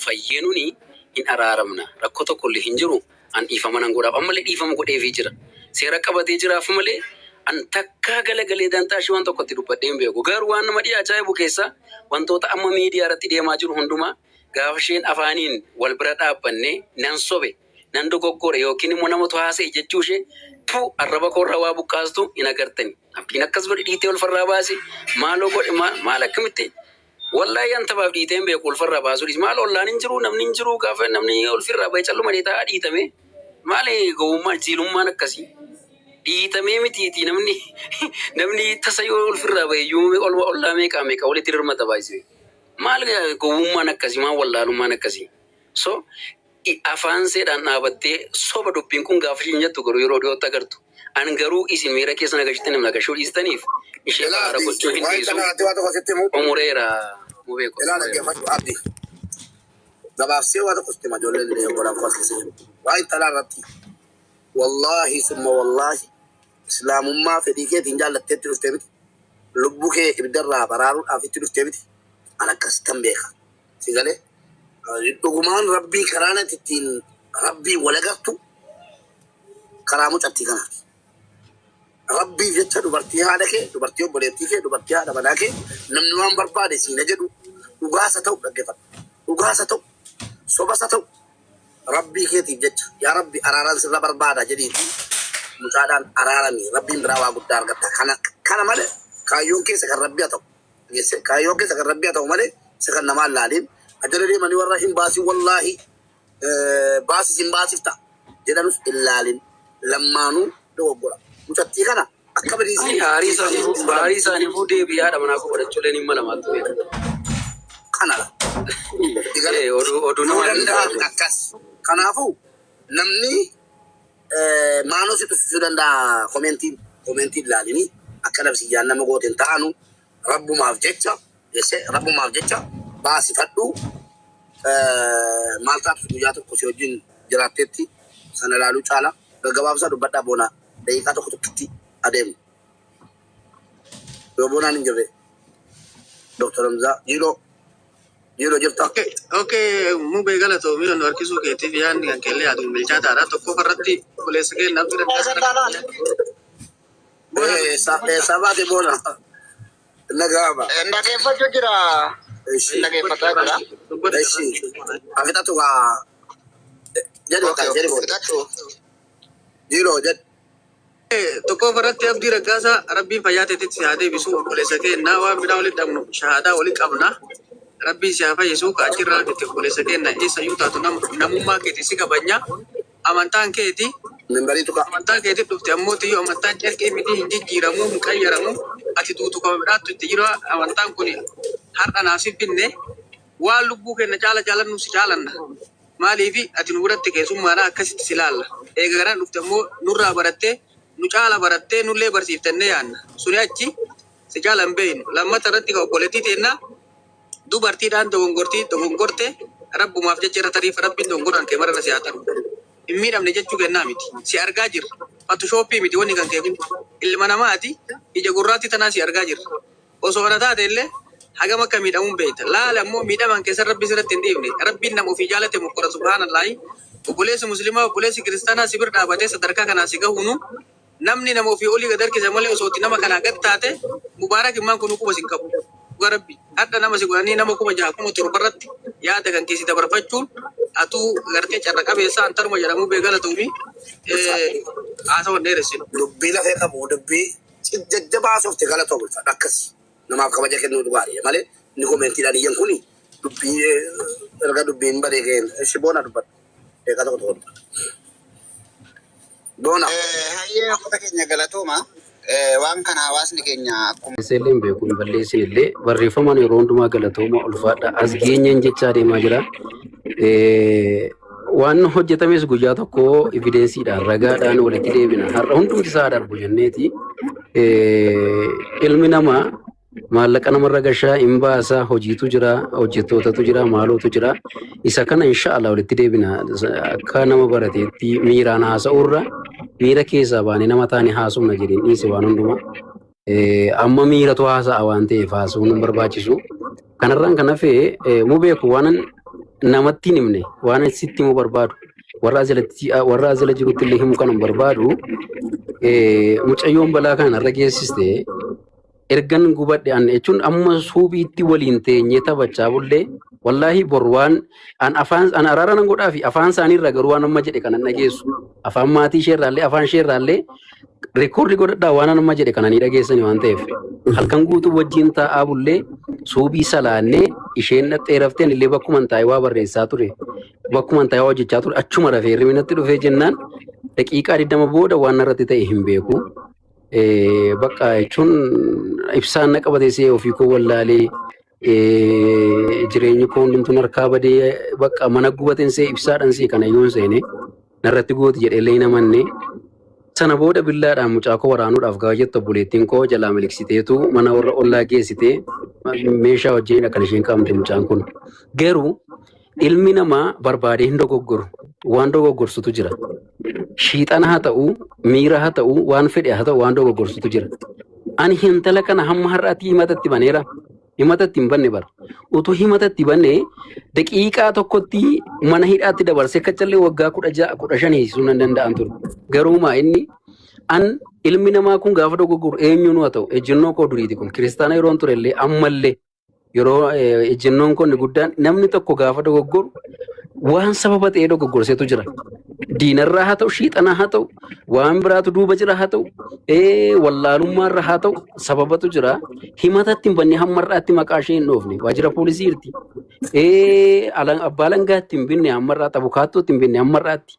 fayyeenuni in araaramna rakkoo tokko illee hin jiru an dhiifama nan godhaaf ammallee dhiifama godheefii jira seera qabatee jiraaf malee an takkaa galagalee dantaashii waan tokkotti dubbadhee hin beeku garuu waan nama dhiyaachaa eebu keessa wantoota amma miidiyaa irratti deemaa jiru hundumaa gaafa isheen afaaniin wal bira dhaabbanne nan sobe nan dogoggore yookiin immoo namatu haasa'e jechuu ishee arraba koorraa waa buqqaastu hin agartani abdiin akkas godhe dhiitee ulfarraa baase maaloo godhe maal akkamitti wallahi anta baaf dhiiteen beeku ulfarraa baasuudhis maal ollaan hin jiru namni hin jiru gaafa namni ulfirraa bahe calluma dheetaa dhiitame maali gowwummaan jiilummaan akkasii dhiitamee mitiiti namni tasa yoo ulfirraa bahe iyyuu ollaa meeqaa walitti dirmata baay'isee maal gowwummaan akkasii maal wallaalummaan akkasii so afaan seedhaan dhaabattee soba dubbiin kun gaafa isheen jettu garuu yeroo dhiyootti agartu an garuu isin miira keessa nagashitti nama nagashuu dhiistaniif ishee haara gochuu hin dhiisu umureera mubeeko. Gabaabsee waa tokko sitti majoollee godhan koosise waa intalaa irratti wallaahi summa wallaahi islaamummaa fedhii keetiin jaallatteetti dhuftee miti lubbuu kee ibdarraa baraaruudhaaf itti dhuftee miti an akkasitan beeka si galee dhugumaan rabbii karaa ittiin rabbii walagartu karaa mucattii kanaati. Rabbii jecha dubartii haadha kee, dubartii obboleettii kee, dubartii haadha manaa kee namni waan barbaade siina jedhu dhugaasa ta'u dhaggeeffadhu. Dhugaasa ta'u sobasa ta'u rabbii keetiif jecha yaa rabbi araaraan sirra barbaada jedhiiti mucaadhaan araarami rabbiin biraa waa guddaa argatta. Kana malee kaayyoon keessa kan rabbii haa ta'u. Kaayyoon keessa kan rabbii haa ta'u malee isa kan namaan laaliin ajala deemanii warra hin baasii wallaahi baasii hin baasifta jedhanus hin laalin lammaanuu dogoggora. Mucattii kana akka badiisii baarii isaaniifuu deebi'aadha manaa koo godhachuuleen hin malamaattu beekata. Kanadha. Oduu nama danda'an akkas. Kanaafuu namni maanoo si tuffisuu danda'a koomeentiin ilaalinii akka labsiyyaan nama gooteen ta'anu rabbumaaf jecha baasifadhu maal taatu guyyaa tokko si wajjin jiraatteetti sana ilaaluu caala gaggabaabsaa dubbadhaa boonaa. Daqiiqaa tokko tokkotti adeemu. Yoo boonaan hin jirre Dr. Hamzaa Jiiloo jirta. Okay, mubee galatoomii nu harkisuu keetiif yaadni kan kellee aduun bilchaataadha. Tokko irratti buleessa kee namni dandeessa. Sabaate boona. Nagaaba. Nageeffachuu jira. Nageeffataa jira. Afitatu kaa jedhu Jiiloo jedhu. Tokko irratti abdii raggaasaa rabbiin fayyaa teetitti si haa deebisu buleessa kee naa waan biraa walitti dhabnu shahaadaa walii qabna. Rabbiin si haa fayyisu ka achirraa itti buleessa kee na eessa yoo taatu namummaa keetii si kabanya amantaan keetii. Amantaan keetii dhufte ammoo tiyyoo amantaan calqee miti hin jijjiiramu hin qayyaramu ati duutu kama midhaattu itti jira amantaan kun har'a naaf si binne waan lubbuu kenna jaalannu si jaalanna. Maaliifi ati nu biratti keessummaadhaa akkasitti si laalla. Eega garaan dhufte ammoo nurraa barattee nu caala barattee nullee barsiiftannee yaanna. Suni achi si jaalan beeynu. Lammata irratti ka obboleettii teennaa dubartiidhaan dogongorte rabbumaaf jecha irra tariif rabbiin dogongoraan kee mararra si haa taru. Hin miidhamne jechuu kennaa miti. Si argaa jirra. Fattushooppii miti wanni kan keeku. Ilma namaati ija gurraatti tanaa si argaa jirra. Osoo kana taate illee hagam akka miidhamuun beekta. Laala ammoo miidhaman keessa rabbi sirratti hin dhiifne. Rabbiin nama ofii jaalate mukkora subhaanallaahi. Obboleessi musliimaa obboleessi kiristaanaa si bira dhaabatee sadarkaa kanaa si gahuunu namni nama ofii olii gad harkisa malee osootti nama kanaa gad taate mubaarak immaan kun kuba sin qabu. Dhuga rabbi hadda nama si godhanii nama 6,700 irratti yaada kan keessi dabarfachuun atuu gartee carra qabeessaa antaruma jedhamuu beekalatuufi haasawwan dheeressinu. Dubbii lafee qabu dubbii jajjabaa soofte galatoo bulfadha akkas namaaf kabaja kennuu dhugaadha malee ni koomentiidhaan iyyan kuni dubbii erga dubbiin baree keen shiboona dubbadha. Eegaa tokko tokko dubbadha. Boona. Hayyee akkota keenya galatooma. Waan kana hawaasni keenya akkuma Seelleen beekuun balleessinillee barreeffamaan yeroo hundumaa galatooma ulfaadha. As geenyaan jechaa deemaa jira. Waan hojjetames guyyaa tokko evidensiidhaan ragaadhaan walitti deebina. Har'a hundumti isaa darbu jenneeti. Ilmi namaa maallaqa namarra gashaa hin baasaa hojiitu jira hojjettootatu jira maalootu jira. Isa kana inshaallah walitti deebina. Akka nama barateetti miiraan haasa'uurra miira keessaa baanee nama taane haasofna jedheen dhiise waan hundumaa. Amma miiratu haasa'a waan ta'eef haasa'uun hin barbaachisu. Kanarraan kan hafe mu beeku waan namatti hin himne waan sitti himuu barbaadu warra azala jirutti illee himu kanan barbaadu mucayyoon balaa kana irra geessiste ergan gubadhe an jechuun amma suubiitti waliin teenyee taphachaa bullee wallahi bor waan an araara nan godhaa fi afaan isaanii irraa garuu waan amma jedhe kanan dhageessu afaan maatii isheerraallee afaan isheerraallee reekoordi godhadhaa waan amma jedhe kananii dhageessanii waan ta'eef halkan guutuu wajjin taa'aa bullee suubii salaannee isheen dheerafteen illee bakkuman taa'ee waa barreessaa ture bakkuman taa'ee waa hojjechaa ture achuma rafee riminatti dhufee jennaan daqiiqaa 20 booda waan irratti ta'e hin beeku. Bakka jechuun ibsaan na qabatee ofii koo wallaalee jireenyi koo hundumtuun harkaa badee bakka mana gubateen see ibsaadhaan see kana yoon seene narratti gooti jedhee illee hin amanne. Sana booda billaadhaan mucaa koo waraanuudhaaf gaafa jettu obboleettiin koo jalaa miliksiteetu mana warra ollaa geessitee meeshaa wajjinidha kan isheen qabamte mucaan kun. Garuu ilmi namaa barbaadee hin dogoggoru waan dogoggorsutu jira. Shiixana haa ta'u miira haa ta'u waan fedhe haa ta'u waan dogoggorsutu jira. Ani hintala kana hamma har'aatti himatatti baneera. Himatatti hin banne bara. Utuu himatatti banne daqiiqaa tokkotti mana hidhaatti dabarsee kaccallee waggaa 16 hiisuu nan danda'an ture. Garuumaa inni an ilmi namaa kun gaafa dogoggoru eenyuun haa ta'u ejjennoo koo duriiti kun kiristaana yeroon turellee ammallee yeroo ejjennoon kun guddaan namni tokko gaafa dogoggoru waan sababa ta'ee dogoggorseetu jira. Diinarraa haa ta'u shiixanaa haa ta'u waan biraatu duuba jira haa ta'u wallaalummaarra haa ta'u sababatu jira. Himatatti hin banne hammarraatti maqaa ishee hin dhoofne waajjira poolisii irti. Abbaa langaatti hin binne hammarraatti abukaattootti hin binne hammarraatti.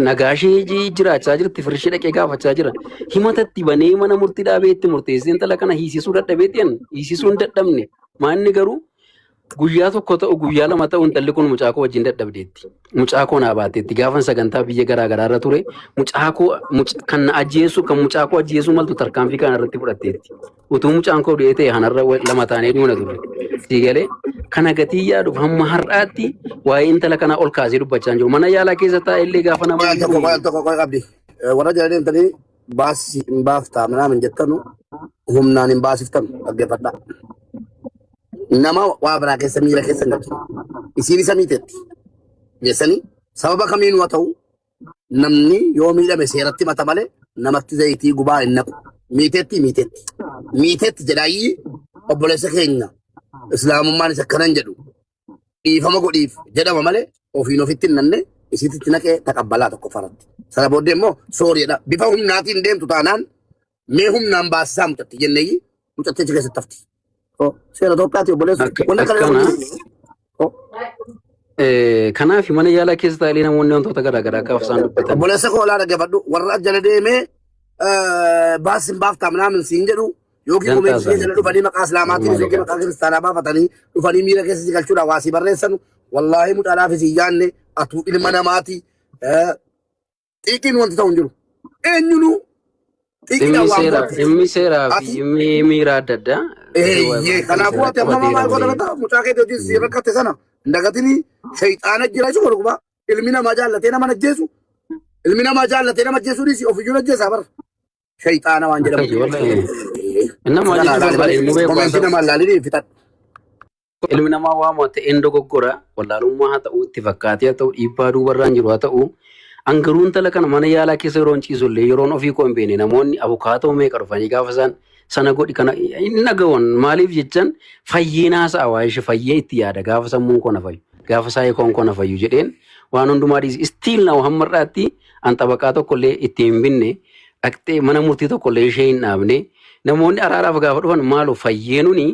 Nagaashee jiraachaa jirti firishee dhaqee gaafachaa jira. Himatatti banee mana murtii dhaabeetti murteessee intala kana hiisisuu dadhabeetti hiisisuu hin dadhabne. Maanni garuu guyyaa tokko ta'u guyyaa lama ta'u intalli kun mucaa koo wajjin dadhabdeetti. Mucaa koo naa baateetti gaafan sagantaa biyya garaa garaa irra ture mucaa koo kan na ajjeesu kan mucaa koo ajjeesu maltu tarkaanfii kana irratti fudhatteetti. Utuu mucaan koo du'ee ta'e hanarra lama taanee duuna ture. Siigalee kana gatii yaaduuf hamma har'aatti waa'ee intala kanaa ol kaasee dubbachaa jiru. Mana yaalaa keessa taa'e illee gaafa nama tokko qabdi. Warra jedhanii intali baasii hin baaftaa minaamin jettanu humnaan hin baasiftanu dhaggeeffadhaa. Nama waa biraa keessa miira keessa hin galchu. Isiin isa miiteetti. Jeessanii sababa kamiinuu haa ta'u namni yoo miidhame seeratti mata malee namatti zayitii gubaa hin naqu. Miiteetti jedhaayyii obboleessa keenya islaamummaan isa akkanan jedhu dhiifama godhiif jedhama malee ofiin ofitti hin nanne isiitti naqee taqabbalaa tokko faratti. Sana booddee immoo sooriidha. Bifa humnaatiin deemtu taanaan mee humnaan baasisaa mucatti jenneeyyi mucattichi keessatti hafti. Seera Itoophiyaati obboleessu. Kanaaf mana yaalaa keessa taa'ee namoonni wantoota garaa garaa gaafa isaan dubbatan. Obboleessa koo olaa dhaggeeffadhu warra jala deemee baasiin baaftaa minaamin siin jedhu yookiin komeetii jala dhufanii maqaa islaamaatiin yookiin maqaa kiristaanaa baafatanii dhufanii miira keessa galchuudhaan waasii barreessanu wallaahi mucaadhaaf isin yaanne atuu ilma namaati xiiqiin wanti ta'u hin jiru. Eenyunuu Dhimmi seeraa fi dhimmi miira adda addaa. Kanaafuu ati amma maal godhata mucaa keetii hojii si rakkatte sana ndagatini shayxaana jira jechuudha dhuguba ilmi namaa jaallatee nama ajjeesu ilmi namaa jaallatee nama ajjeesuunis ofiyyuu ajjeesaa bara shayxaana waan jedhamu. Ilmi namaa waamu ta'een dogoggora wallaalummaa haa ta'u itti fakkaatee haa ta'u dhiibbaa duubarraan jiru haa ta'u. Angaruun tala kana mana yaalaa keessa yeroon ciisullee yeroon ofii koo hin beekne namoonni abukaatoo meeqa dhufanii gaafa isaan sana godhi kana hin dhagawan maaliif jechaan fayyina haasa'a waa ishee fayyee itti yaada gaafa sammuun koo na fayyu gaafa saayee koon koo na fayyu jedheen waan hundumaa dhiisi istiil na hammarraatti an xabaqaa tokkollee itti hin binne dhaqxee mana murtii tokkollee ishee hin dhaabne namoonni araaraaf gaafa dhufan maaloo fayyeenuni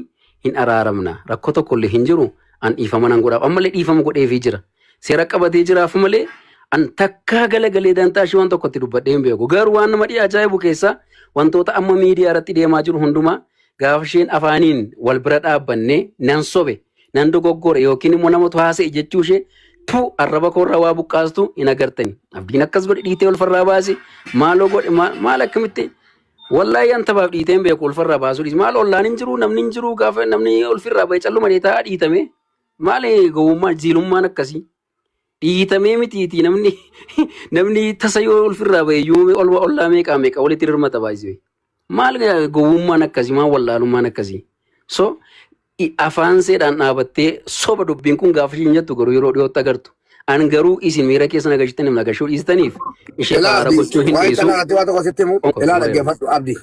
hin araaramna rakkoo tokkollee hin jiru an dhiifama nan godhaaf ammallee dhiifama godheefii jira seera qabatee jiraaf malee. An takkaa galagalee dantaashii waan tokkotti dubbadhee hin beeku. Garuu waan nama ajaa'ibu keessa wantoota amma miidiyaa irratti deemaa jiru hundumaa gaafa isheen afaaniin wal bira dhaabbanne nan sobe nan dogoggore yookiin immoo namatu haasa'e jechuu ishee arraba koorraa waa buqqaastu hin agartani. Abdiin akkas godhe dhiitee olfarraa baase maaloo godhe maal akkamitti wallaahi an tabaaf dhiitee hin beeku olfarraa baasuu dhiise maal ollaan hin jiru namni hin jiru gaafa namni olfirraa ba'e calluma dheetaa dhiitame maal gowwummaa jiilummaan akkasii. Dhiitamee mitiiti namni tasa yoo olfirraa ba'e yuume ollaa meeqaa walitti hirmata baay'isee maal gowwummaan akkasii maal wallaalummaan akkasii so afaan seedhaan dhaabattee soba dubbiin kun gaafa ishiin jettu garuu yeroo dhiyootti agartu. An garuu isin miira keessa nagashitanii nagashuu dhiistaniif ishee Ela araara abdi, gochuu hin wai dhiisu. tala ati watu kasitti mu. Ela dhaggeeffadhu abdi.